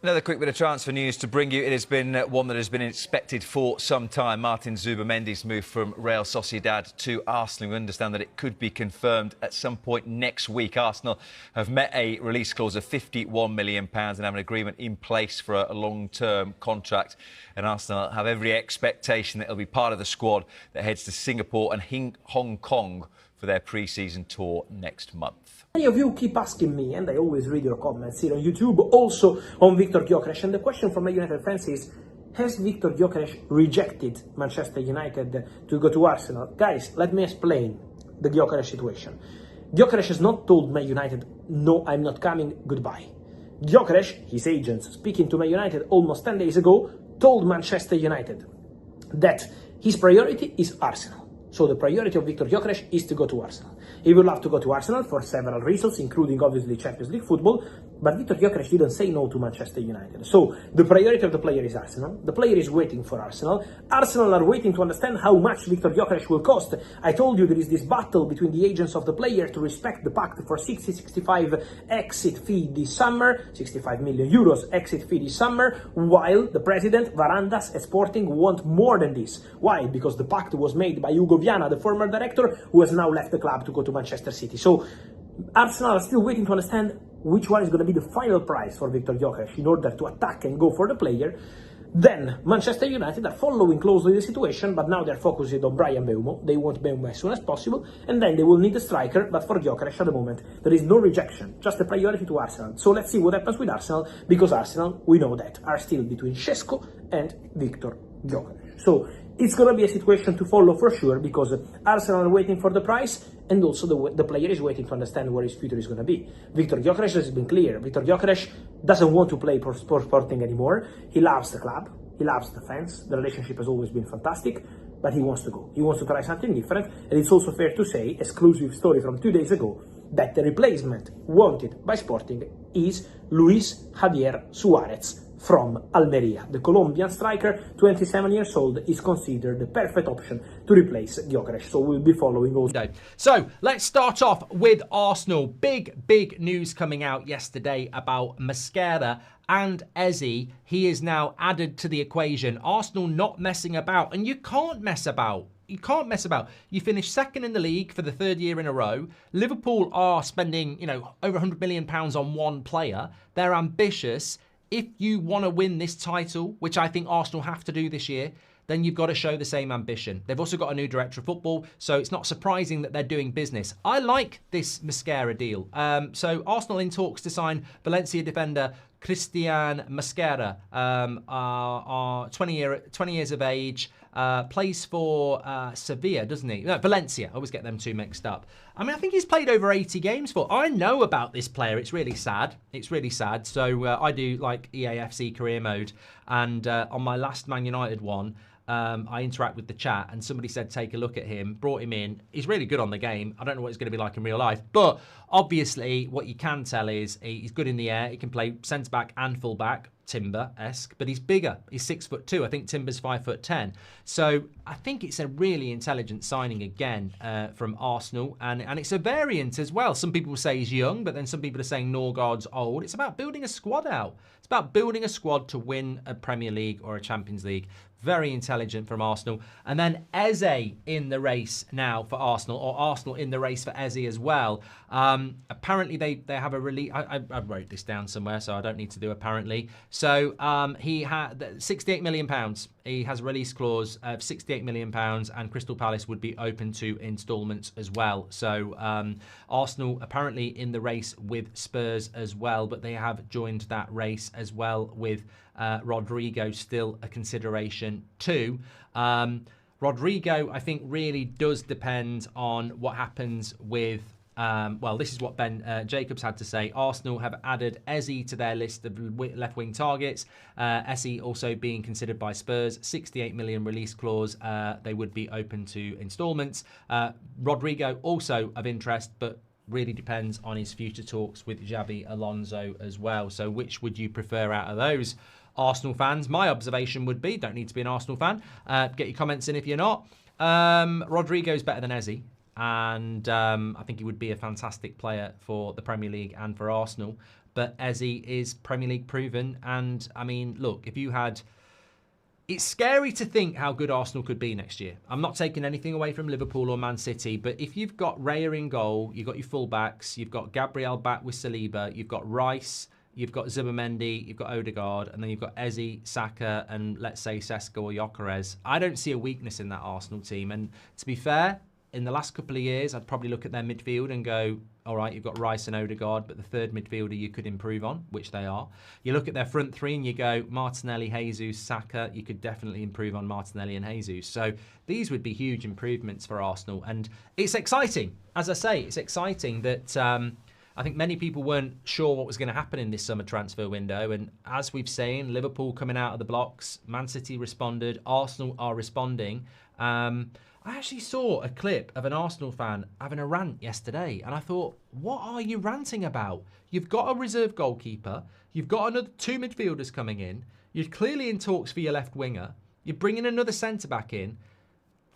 Another quick bit of transfer news to bring you. It has been one that has been expected for some time. Martin Zubimendi's move from Real Sociedad to Arsenal. We understand that it could be confirmed at some point next week. Arsenal have met a release clause of £51 million and have an agreement in place for a long-term contract. And Arsenal have every expectation that he'll be part of the squad that heads to Singapore and Hong Kong for their pre-season tour next month. Many of you keep asking me, and I always read your comments here on YouTube, also on Victor Gyokeres. And the question from my United fans is, has Victor Gyokeres rejected Manchester United to go to Arsenal? Guys, let me explain the Gyokeres situation. Gyokeres has not told Man United, no, I'm not coming, goodbye. Gyokeres, his agents, speaking to Man United almost 10 days ago, told Manchester United that his priority is Arsenal. So the priority of Victor Gyokeres is to go to Arsenal. He would love to go to Arsenal for several reasons, including obviously Champions League football, but Victor Gyokeres didn't say no to Manchester United. So the priority of the player is Arsenal. The player is waiting for Arsenal. Arsenal are waiting to understand how much Victor Gyokeres will cost. I told you there is this battle between the agents of the player to respect the pact for 60-65 exit fee this summer, 65 million euros exit fee this summer, while the president, Varandas and Sporting want more than this. Why? Because the pact was made by Hugo Viana, the former director, who has now left the club to go to Manchester City. So Arsenal are still waiting to understand which one is going to be the final price for Victor Gyokeres in order to attack and go for the player. Then Manchester United are following closely the situation, but now they're focusing on Brian Mbeumo. They want Mbeumo as soon as possible, and then they will need a striker, but for Gyokeres at the moment, there is no rejection, just a priority to Arsenal. So let's see what happens with Arsenal, because Arsenal, we know that, are still between Sesko and Victor Gyokeres. So it's going to be a situation to follow for sure, because Arsenal are waiting for the price, and also the player is waiting to understand where his future is going to be. Victor Gyokeres has been clear. Victor Gyokeres doesn't want to play for Sporting anymore. He loves the club. He loves the fans. The relationship has always been fantastic, but he wants to go. He wants to try something different, and it's also fair to say, exclusive story from 2 days ago, that the replacement wanted by Sporting is Luis Javier Suarez from Almeria. The Colombian striker, 27 years old, is considered the perfect option to replace Gyokeres. So we'll be following also. So let's start off with Arsenal. Big news coming out yesterday about Mosquera and Eze. He is now added to the equation. Arsenal not messing about, and you can't mess about. You can't mess about. You finished second in the league for the third year in a row. Liverpool are spending, over £100 million on one player. They're ambitious. If you want to win this title, which I think Arsenal have to do this year, then you've got to show the same ambition. They've also got a new director of football, so it's not surprising that they're doing business. I like this Mosquera deal. So Arsenal in talks to sign Valencia defender Christian Mosquera, 20 years of age, plays for Sevilla, doesn't he? No, Valencia. I always get them two mixed up. I mean, I think he's played over 80 games for. I know about this player. It's really sad. It's really sad. So I do like EAFC career mode. And on my last Man United one, I interact with the chat, and somebody said, take a look at him, brought him in. He's really good on the game. I don't know what he's going to be like in real life, but obviously what you can tell is he's good in the air. He can play centre-back and full-back, Timber-esque, but he's bigger. He's 6'2". I think Timber's 5'10". So I think it's a really intelligent signing again from Arsenal, and it's a variant as well. Some people say he's young, but then some people are saying Norgard's old. It's about building a squad out. It's about building a squad to win a Premier League or a Champions League. Very intelligent from Arsenal. And then Eze in the race now for Arsenal, or Arsenal in the race for Eze as well. Apparently they have a release. I wrote this down somewhere, so I don't need to do apparently. So he had £68 million. He has a release clause of £68 million, and Crystal Palace would be open to instalments as well. So Arsenal apparently in the race with Spurs as well, but they have joined that race as well with Rodrygo still a consideration too. Rodrygo, I think, really does depend on what happens with well, this is what Ben Jacobs had to say. Arsenal have added Eze to their list of left-wing targets. Eze also being considered by Spurs. 68 million release clause. They would be open to instalments. Rodrygo also of interest, but really depends on his future talks with Xabi Alonso as well. So which would you prefer out of those? Arsenal fans, my observation would be, don't need to be an Arsenal fan. Get your comments in if you're not. Rodrygo's better than Eze. And I think he would be a fantastic player for the Premier League and for Arsenal. but Eze is Premier League proven. And I mean, look, if you had... It's scary to think how good Arsenal could be next year. I'm not taking anything away from Liverpool or Man City, but if you've got Raya in goal, you've got your fullbacks, you've got Gabriel back with Saliba, you've got Rice, you've got Zubimendi, you've got Odegaard, and then you've got Eze, Saka, and let's say Sesko or Gyokeres. I don't see a weakness in that Arsenal team. And to be fair, in the last couple of years, I'd probably look at their midfield and go, all right, you've got Rice and Odegaard, but the third midfielder you could improve on, which they are. You look at their front three and you go, Martinelli, Jesus, Saka, you could definitely improve on Martinelli and Jesus. So these would be huge improvements for Arsenal. And it's exciting. As I say, it's exciting that I think many people weren't sure what was going to happen in this summer transfer window. And as we've seen, Liverpool coming out of the blocks, Man City responded, Arsenal are responding. I actually saw a clip of an Arsenal fan having a rant yesterday, and I thought, what are you ranting about? You've got a reserve goalkeeper, you've got another 2 midfielders coming in, you're clearly in talks for your left winger, you're bringing another centre-back in,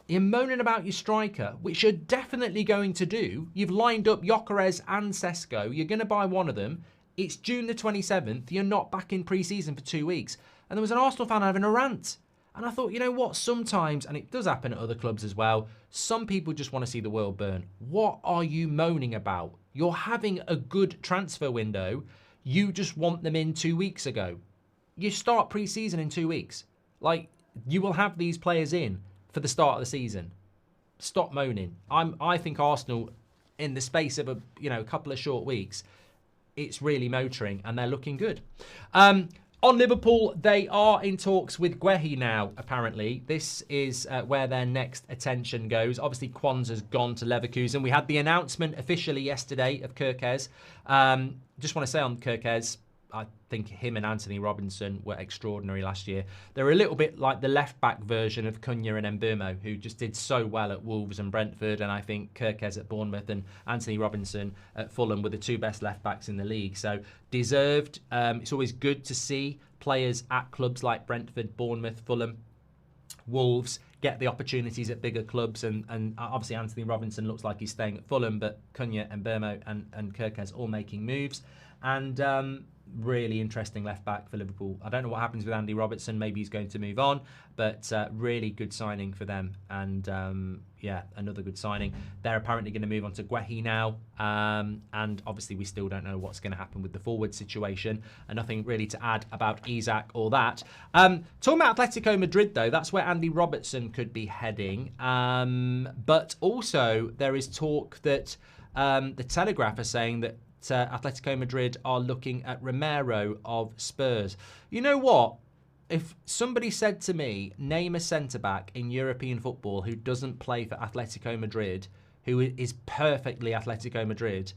you're moaning about your striker, which you're definitely going to do. You've lined up Gyokeres and Sesko, you're going to buy one of them, it's June the 27th, you're not back in pre-season for 2 weeks. And there was an Arsenal fan having a rant. And I thought, you know what, sometimes, and it does happen at other clubs as well, some people just want to see the world burn. What are you moaning about? You're having a good transfer window. You just want them in 2 weeks ago. You start pre-season in 2 weeks. Like, you will have these players in for the start of the season. Stop moaning. I think Arsenal, in the space of a couple of short weeks, it's really motoring and they're looking good. On Liverpool, they are in talks with Guehi now, apparently. This is where their next attention goes. Obviously, Kwanzaa's gone to Leverkusen. We had the announcement officially yesterday of Gyokeres. Just want to say on Gyokeres, I think him and Anthony Robinson were extraordinary last year. They're a little bit like the left-back version of Cunha and Mbeumo, who just did so well at Wolves and Brentford, and I think Gyokeres at Bournemouth and Anthony Robinson at Fulham were the 2 best left-backs in the league. So deserved. It's always good to see players at clubs like Brentford, Bournemouth, Fulham, Wolves get the opportunities at bigger clubs, and obviously Anthony Robinson looks like he's staying at Fulham, but Cunha and Mbeumo and Gyokeres all making moves. And really interesting left back for Liverpool. I don't know what happens with Andy Robertson. Maybe he's going to move on, but really good signing for them. And another good signing. They're apparently going to move on to Guehi now. And obviously we still don't know what's going to happen with the forward situation. And nothing really to add about Isak or that. Talking about Atletico Madrid though, that's where Andy Robertson could be heading. But also there is talk that the Telegraph are saying that Atletico Madrid are looking at Romero of Spurs. You know what? If somebody said to me, name a centre-back in European football who doesn't play for Atletico Madrid, who is perfectly Atletico Madrid,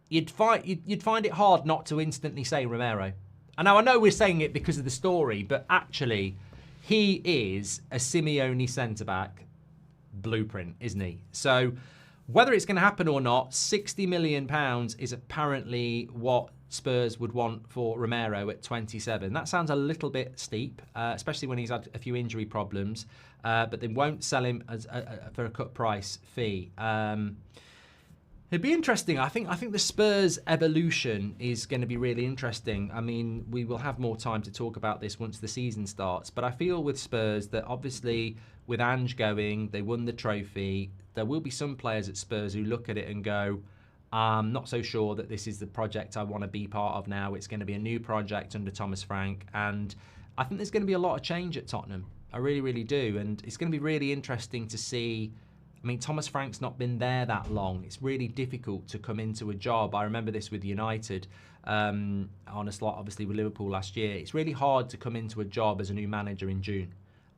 you'd find it hard not to instantly say Romero. And now I know we're saying it because of the story, but actually he is a Simeone centre-back blueprint, isn't he? So whether it's going to happen or not, £60 million is apparently what Spurs would want for Romero at 27. That sounds a little bit steep, especially when he's had a few injury problems. But they won't sell him for a cut price fee. It'd be interesting. I think the Spurs evolution is going to be really interesting. I mean, we will have more time to talk about this once the season starts. But I feel with Spurs that obviously with Ange going, they won the trophy. There will be some players at Spurs who look at it and go, I'm not so sure that this is the project I want to be part of now. It's going to be a new project under Thomas Frank. And I think there's going to be a lot of change at Tottenham. I really, really do. And it's going to be really interesting to see. I mean, Thomas Frank's not been there that long. It's really difficult to come into a job. I remember this with United on a slot, obviously, with Liverpool last year. It's really hard to come into a job as a new manager in June.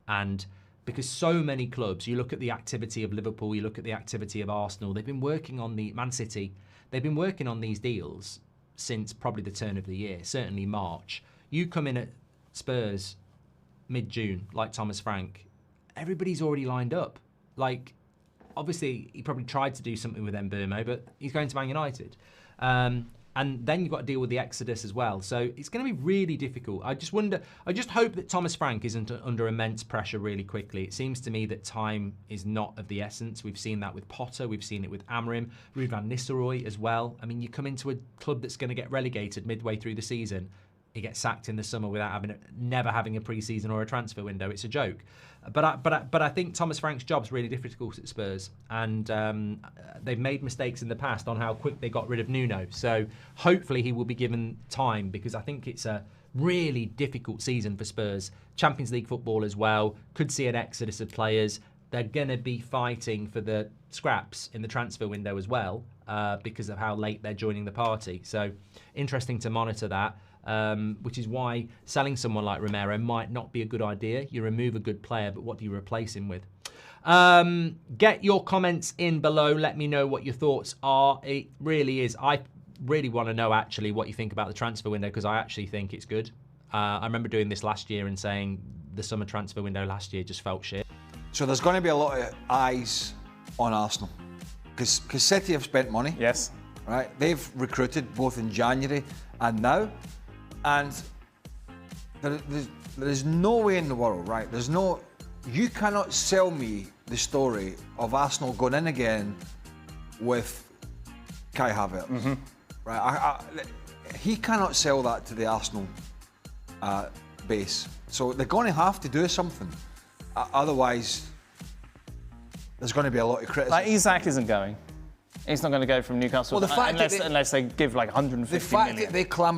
And because so many clubs, you look at the activity of Liverpool, you look at the activity of Arsenal, they've been working on the Man City, they've been working on these deals since probably the turn of the year, certainly March. You come in at Spurs mid-June, like Thomas Frank, everybody's already lined up. Like, obviously, he probably tried to do something with Mbeumo, but he's going to Man United. And then you've got to deal with the exodus as well. So it's going to be really difficult. I just hope that Thomas Frank isn't under immense pressure really quickly. It seems to me that time is not of the essence. We've seen that with Potter. We've seen it with Amorim, Ruud van Nistelrooy as well. I mean, you come into a club that's going to get relegated midway through the season. He gets sacked in the summer without never having a pre-season or a transfer window. It's a joke. But I think Thomas Frank's job's really difficult at Spurs, and they've made mistakes in the past on how quick they got rid of Nuno. So hopefully he will be given time, because I think it's a really difficult season for Spurs. Champions League football as well. Could see an exodus of players. They're going to be fighting for the scraps in the transfer window as well, because of how late they're joining the party. So interesting to monitor that. Which is why selling someone like Romero might not be a good idea. You remove a good player, but what do you replace him with? Get your comments in below. Let me know what your thoughts are. It really is. I really want to know actually what you think about the transfer window, because I actually think it's good. I remember doing this last year and saying the summer transfer window last year just felt shit. So there's going to be a lot of eyes on Arsenal, because City have spent money. Yes. Right? They've recruited both in January and now. And there is no way in the world, right? You cannot sell me the story of Arsenal going in again with Kai Havertz, right? He cannot sell that to the Arsenal base. So they're going to have to do something. Otherwise, there's going to be a lot of criticism. Like Isak isn't going. He's not going to go from Newcastle, Well, the fact unless they give like 150 million. The fact that they clambered